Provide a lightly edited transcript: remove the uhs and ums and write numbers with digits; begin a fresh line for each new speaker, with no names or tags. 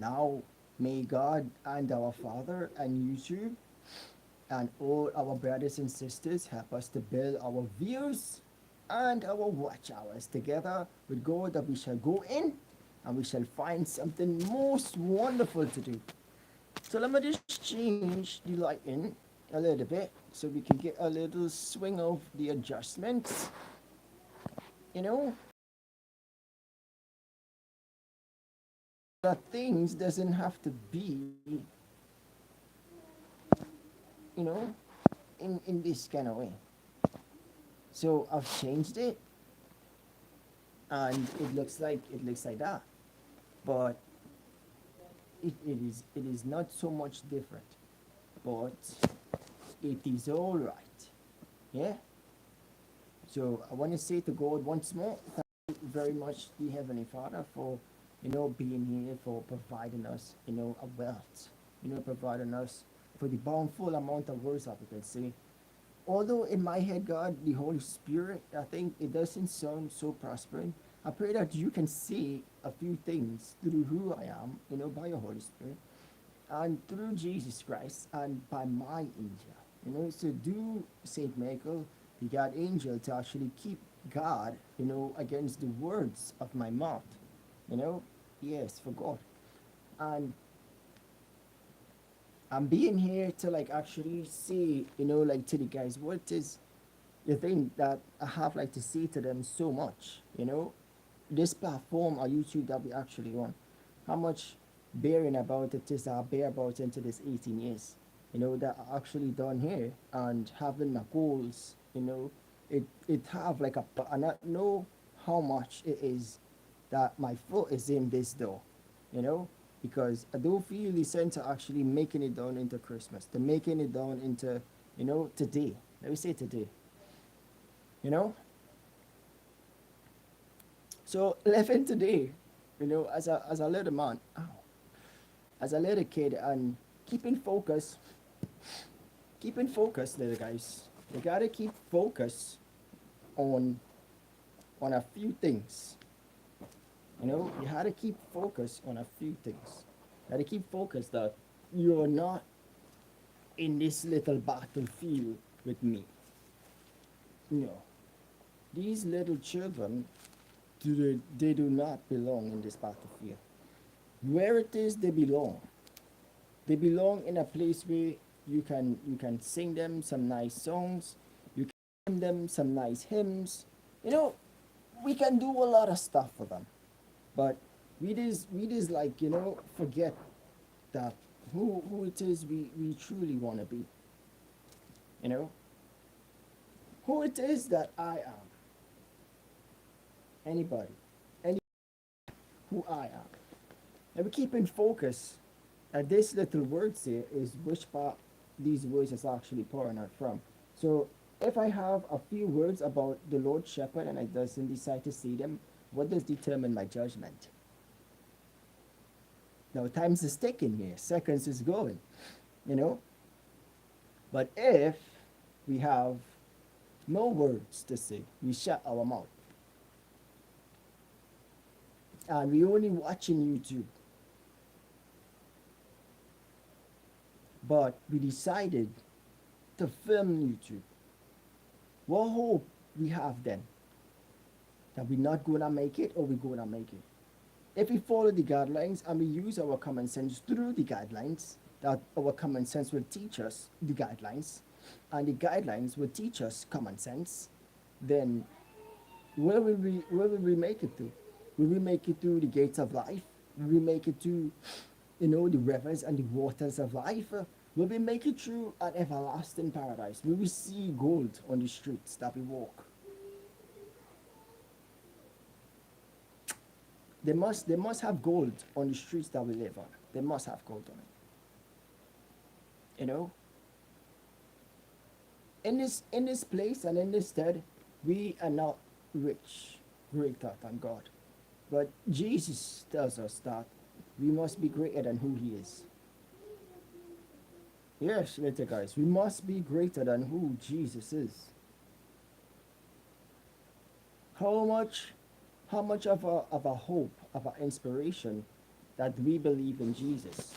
Now, may God and our Father and YouTube and all our brothers and sisters help us to build our views and our watch hours together with God, that we shall go in and we shall find something most wonderful to do. So let me just change the lighting a little bit so we can get a little swing of the adjustments. You know, that things doesn't have to be, you know, in this kind of way. So I've changed it, and it looks like that, but it is not so much different, but it is all right. Yeah. So I want to say to God once more, thank you very much, the Heavenly Father, for being here, for providing us a wealth, providing us for the bountiful amount of words that we can say. Although in my head, God, the Holy Spirit, I think it doesn't sound so prospering. I pray that you can see a few things through who I am, by your Holy Spirit, and through Jesus Christ, and by my angel. So do Saint Michael, the God angel, to actually keep God, against the words of my mouth. You know, yes, for God. And I'm being here to like actually say, like to the guys, what is the thing that I have like to say to them so much, this platform or YouTube that we actually on, how much bearing about it is I bear about into this 18 years, that I actually done here, and having my goals, it have like and I know how much it is that my foot is in this door, you know, because I do feel the sense of actually making it down into Christmas, to making it down into, today. Let me say today, you know. So living today, as a little man, as a little kid, and keeping focus, little guys. You gotta keep focus on a few things. You had to keep focus on a few things. You had to keep focus that you're not in this little battlefield with me. No, these little children, they do not belong in this battlefield. Where it is they belong in a place where you can sing them some nice songs, you can sing them some nice hymns. You know, we can do a lot of stuff for them, but we just like forget that who it is we truly want to be. You know, who it is that I am. Anybody, any who I am. And we keep in focus. This little words here is which part these words is actually pouring out from. So if I have a few words about the Lord Shepherd and I doesn't decide to see them, what does determine my judgment? Now times is ticking here, seconds is going, you know. But if we have no words to say, we shut our mouth, and we only watching YouTube, but we decided to film YouTube, what hope we have then? That we're not gonna make it, or we're gonna make it? If we follow the guidelines and we use our common sense through the guidelines, that our common sense will teach us the guidelines, and the guidelines will teach us common sense, then where will we make it to? Will we make it through the gates of life? Will we make it to, the rivers and the waters of life? Will we make it through an everlasting paradise? Will we see gold on the streets that we walk? They must have gold on the streets that we live on. They must have gold on it. You know? In this place and in this stead, we are not rich, greater than God. But Jesus tells us that we must be greater than who he is. Yes, little guys, we must be greater than who Jesus is. How much how much of a hope, of an inspiration that we believe in Jesus.